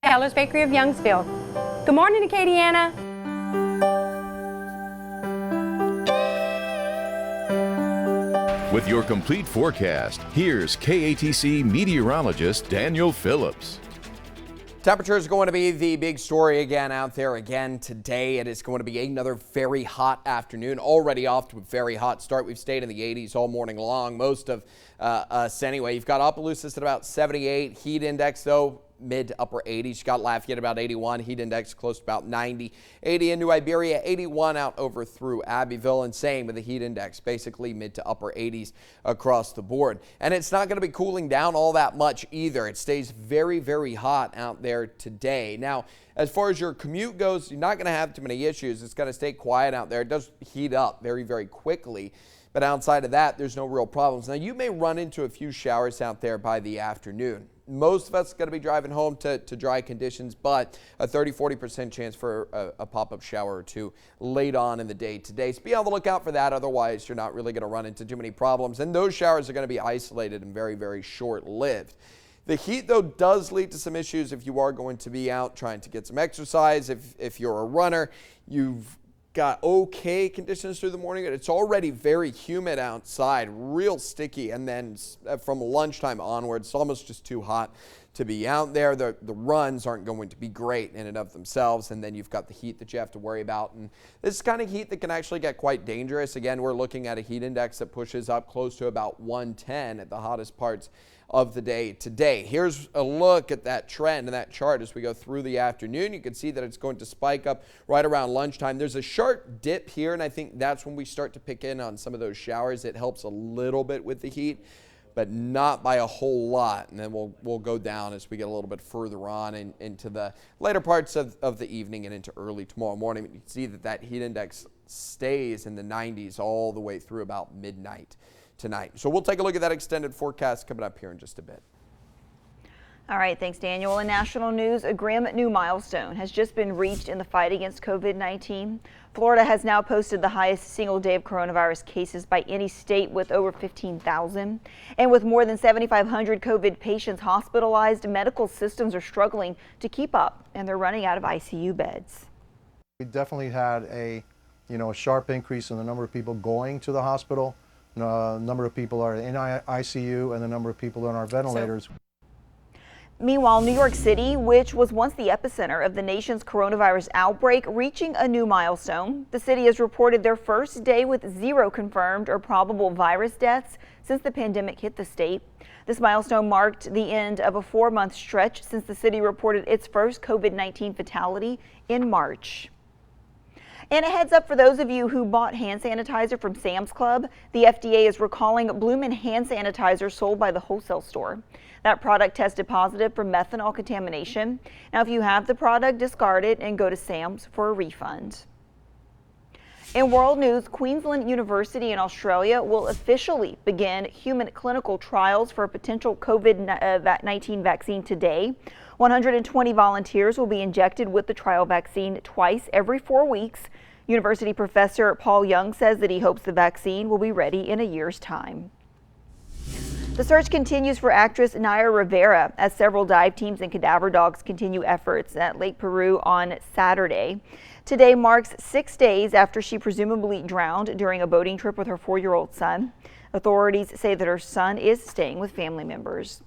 Keller's Bakery of Youngsville. Good morning, Acadiana. With your complete forecast, here's KATC meteorologist Daniel Phillips. Temperature is going to be the big story again out there again today. It is going to be another very hot afternoon. Already off to a very hot start. We've stayed in the 80s all morning long, most of us anyway. You've got Opelousas at about 78. Heat index, though, mid to upper 80s. You got Lafayette about 81. Heat index close to about 90. 80 in New Iberia, 81 out over through Abbeville, and same with the heat index, basically mid to upper 80s across the board. And it's not going to be cooling down all that much either. It stays very, very hot out there today. Now, as far as your commute goes, you're not going to have too many issues. It's going to stay quiet out there. It does heat up very, very quickly. But outside of that, there's no real problems. Now, you may run into a few showers out there by the afternoon. Most of us are going to be driving home to dry conditions, but a 30-40% chance for a pop-up shower or two late on in the day today. So be on the lookout for that. Otherwise, you're not really going to run into too many problems. And those showers are going to be isolated and very, very short-lived. The heat, though, does lead to some issues if you are going to be out trying to get some exercise. If you're a runner, you've got okay conditions through the morning. It's already very humid outside, real sticky, and then from lunchtime onwards, it's almost just too hot to be out there. The runs aren't going to be great in and of themselves, and then you've got the heat that you have to worry about. And this is kind of heat that can actually get quite dangerous. Again, we're looking at a heat index that pushes up close to about 110 at the hottest parts of the day today. Here's a look at that trend and that chart as we go through the afternoon. You can see that it's going to spike up right around lunchtime. There's a sharp dip here, and I think that's when we start to pick in on some of those showers. It helps a little bit with the heat, but not by a whole lot. And then we'll go down as we get a little bit further on into the later parts of the evening and into early tomorrow morning. You can see that heat index stays in the 90s all the way through about midnight tonight. So we'll take a look at that extended forecast coming up here in just a bit. All right, thanks, Daniel. In national news, a grim new milestone has just been reached in the fight against COVID-19. Florida has now posted the highest single day of coronavirus cases by any state, with over 15,000. And with more than 7,500 COVID patients hospitalized, medical systems are struggling to keep up, and they're running out of ICU beds. We definitely had a sharp increase in the number of people going to the hospital. Number of people are in ICU, and the number of people on our ventilators. Meanwhile, New York City, which was once the epicenter of the nation's coronavirus outbreak, reaching a new milestone. The city has reported their first day with 0 confirmed or probable virus deaths since the pandemic hit the state. This milestone marked the end of a 4-month stretch since the city reported its first COVID-19 fatality in March. And a heads up for those of you who bought hand sanitizer from Sam's Club, the FDA is recalling Bloomin' hand sanitizer sold by the wholesale store. That product tested positive for methanol contamination. Now, if you have the product, discard it and go to Sam's for a refund. In world news, Queensland University in Australia will officially begin human clinical trials for a potential COVID-19 vaccine today. 120 volunteers will be injected with the trial vaccine twice every 4 weeks. University professor Paul Young says that he hopes the vaccine will be ready in a year's time. The search continues for actress Naya Rivera as several dive teams and cadaver dogs continue efforts at Lake Peru on Saturday. Today marks 6 days after she presumably drowned during a boating trip with her 4-year-old son. Authorities say that her son is staying with family members.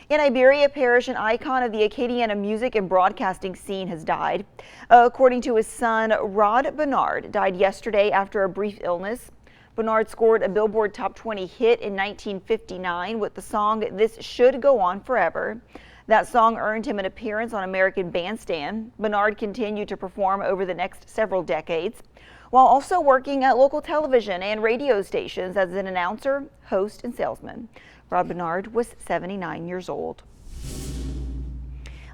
In Iberia Parish, an icon of the Acadiana music and broadcasting scene has died. According to his son, Rod Bernard died yesterday after a brief illness. Bernard scored a Billboard Top 20 hit in 1959 with the song This Should Go On Forever. That song earned him an appearance on American Bandstand. Bernard continued to perform over the next several decades, while also working at local television and radio stations as an announcer, host, and salesman. Rod Bernard was 79 years old.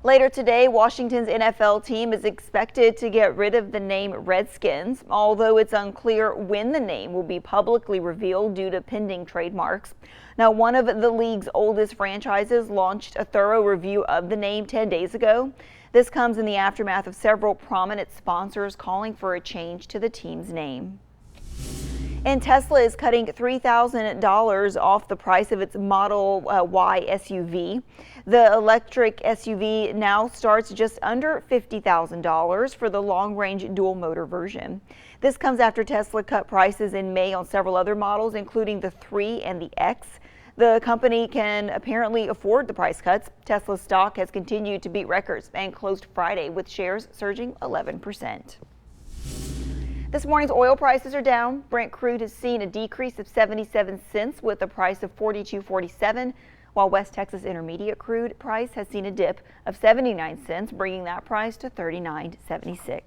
Later today, Washington's NFL team is expected to get rid of the name Redskins, although it's unclear when the name will be publicly revealed due to pending trademarks. Now, one of the league's oldest franchises launched a thorough review of the name 10 days ago. This comes in the aftermath of several prominent sponsors calling for a change to the team's name. And Tesla is cutting $3,000 off the price of its Model Y SUV. The electric SUV now starts just under $50,000 for the long-range dual-motor version. This comes after Tesla cut prices in May on several other models, including the 3 and the X. The company can apparently afford the price cuts. Tesla stock has continued to beat records and closed Friday with shares surging 11%. This morning's oil prices are down. Brent crude has seen a decrease of 77 cents with a price of $42.47, while West Texas Intermediate crude price has seen a dip of 79 cents, bringing that price to $39.76.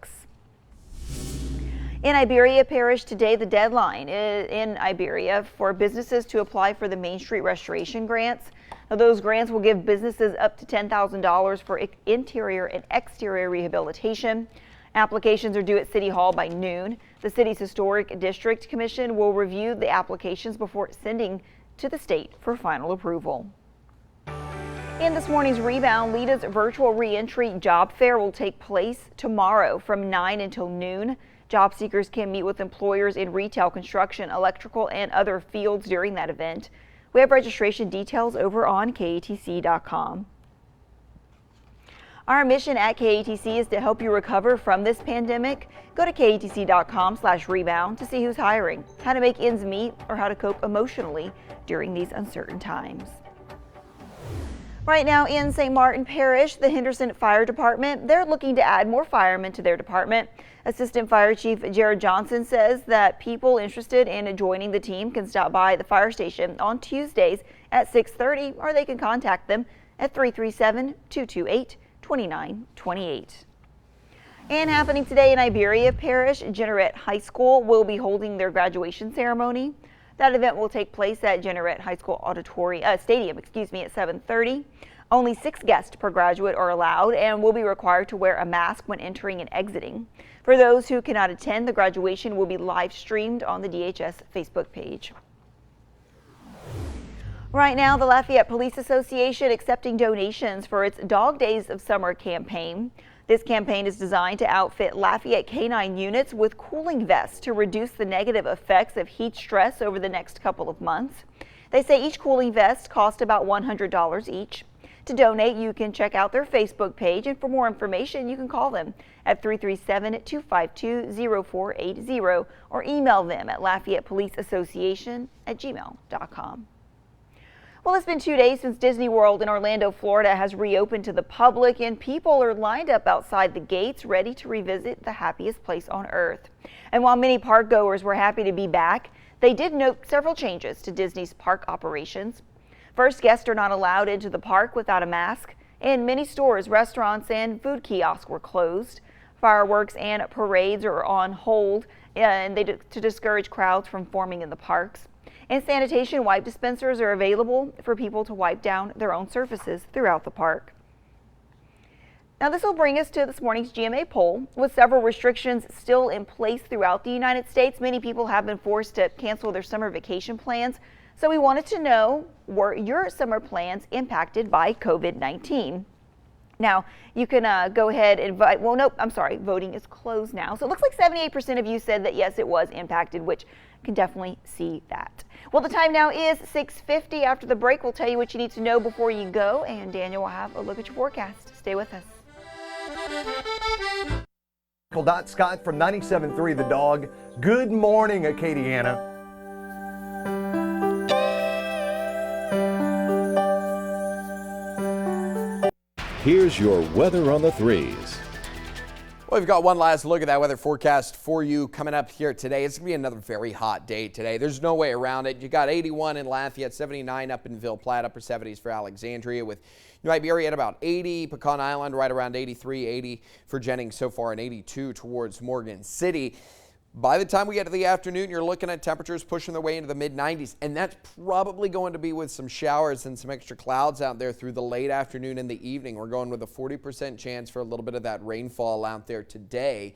In Iberia Parish today, the deadline in Iberia for businesses to apply for the Main Street Restoration Grants. Now, those grants will give businesses up to $10,000 for interior and exterior rehabilitation. Applications are due at City Hall by noon. The city's Historic District Commission will review the applications before sending to the state for final approval. In this morning's Rebound, LEDA's virtual reentry job fair will take place tomorrow from 9 until noon. Job seekers can meet with employers in retail, construction, electrical, and other fields during that event. We have registration details over on KATC.com. Our mission at KATC is to help you recover from this pandemic. Go to KATC.com/rebound to see who's hiring, how to make ends meet, or how to cope emotionally during these uncertain times. Right now in St. Martin Parish, the Henderson Fire Department, they're looking to add more firemen to their department. Assistant Fire Chief Jared Johnson says that people interested in joining the team can stop by the fire station on Tuesdays at 6:30, or they can contact them at 337-228-2928. And happening today in Iberia Parish, Jeanerette High School will be holding their graduation ceremony. That event will take place at Jeanerette High School Stadium at 7:30. Only 6 guests per graduate are allowed and will be required to wear a mask when entering and exiting. For those who cannot attend, the graduation will be live streamed on the DHS Facebook page. Right now, the Lafayette Police Association accepting donations for its Dog Days of Summer campaign. This campaign is designed to outfit Lafayette canine units with cooling vests to reduce the negative effects of heat stress over the next couple of months. They say each cooling vest costs about $100 each. To donate, you can check out their Facebook page, and for more information, you can call them at 337-252-0480 or email them at LafayettePoliceAssociation@gmail.com. Well, it's been 2 days since Disney World in Orlando, Florida has reopened to the public, and people are lined up outside the gates ready to revisit the happiest place on earth. And while many park goers were happy to be back, they did note several changes to Disney's park operations. First, guests are not allowed into the park without a mask, and many stores, restaurants, and food kiosks were closed. Fireworks and parades are on hold to discourage crowds from forming in the parks. And sanitation wipe dispensers are available for people to wipe down their own surfaces throughout the park. Now, this will bring us to this morning's Gma Poll. With several restrictions still in place throughout the United States, many people have been forced to cancel their summer vacation plans. So we wanted to know, were your summer plans impacted by COVID-19? Now, you can go ahead and vote. Well, nope, I'm sorry. Voting is closed now. So it looks like 78% of you said that yes, it was impacted, which can definitely see that. Well, the time now is 6:50. After the break, we'll tell you what you need to know before you go, and Daniel will have a look at your forecast. Stay with us. Scott from 97.3 The Dog. Good morning, Acadiana. Here's your weather on the 3s. Well, we've got one last look at that weather forecast for you coming up here today. It's going to be another very hot day today. There's no way around it. You got 81 in Lafayette, 79 up in Ville Platte, upper 70s for Alexandria, with New Iberia at about 80, Pecan Island right around 83, 80 for Jennings so far, and 82 towards Morgan City. By the time we get to the afternoon, you're looking at temperatures pushing their way into the mid-90s, and that's probably going to be with some showers and some extra clouds out there through the late afternoon and the evening. We're going with a 40% chance for a little bit of that rainfall out there today.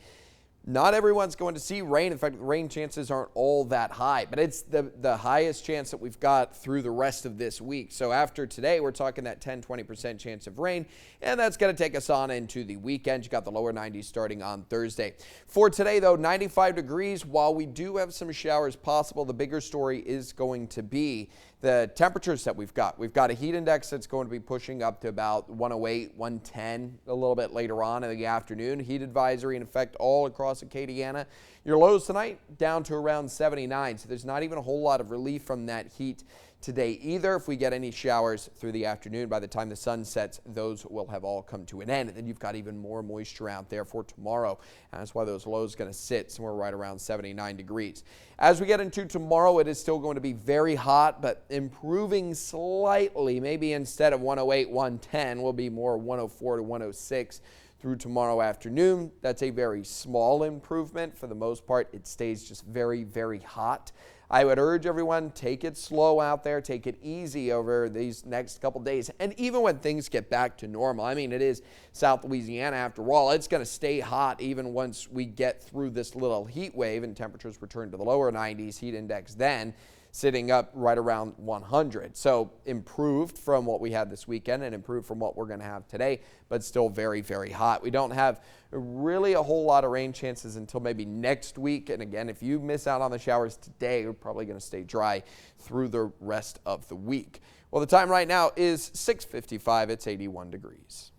Not everyone's going to see rain. In fact, rain chances aren't all that high, but it's the highest chance that we've got through the rest of this week. So after today, we're talking that 10-20% chance of rain, and that's going to take us on into the weekend. You got the lower 90s starting on Thursday. For today, though, 95 degrees. While we do have some showers possible, the bigger story is going to be the temperatures that we've got. We've got a heat index that's going to be pushing up to about 108, 110 a little bit later on in the afternoon. Heat advisory in effect all across Acadiana. Your lows tonight down to around 79, so there's not even a whole lot of relief from that heat today either. If we get any showers through the afternoon, by the time the sun sets, those will have all come to an end. And then you've got even more moisture out there for tomorrow. And that's why those lows are going to sit somewhere right around 79 degrees. As we get into tomorrow, it is still going to be very hot, but improving slightly. Maybe instead of 108, 110, will be more 104 to 106 through tomorrow afternoon. That's a very small improvement. For the most part, it stays just very, very hot. I would urge everyone, take it slow out there, take it easy over these next couple days. And even when things get back to normal, I mean, it is South Louisiana after all, it's going to stay hot even once we get through this little heat wave and temperatures return to the lower 90s, heat index then sitting up right around 100. So improved from what we had this weekend and improved from what we're going to have today, but still very, very hot. We don't have really a whole lot of rain chances until maybe next week. And again, if you miss out on the showers today, you're probably going to stay dry through the rest of the week. Well, the time right now is 6:55. It's 81 degrees.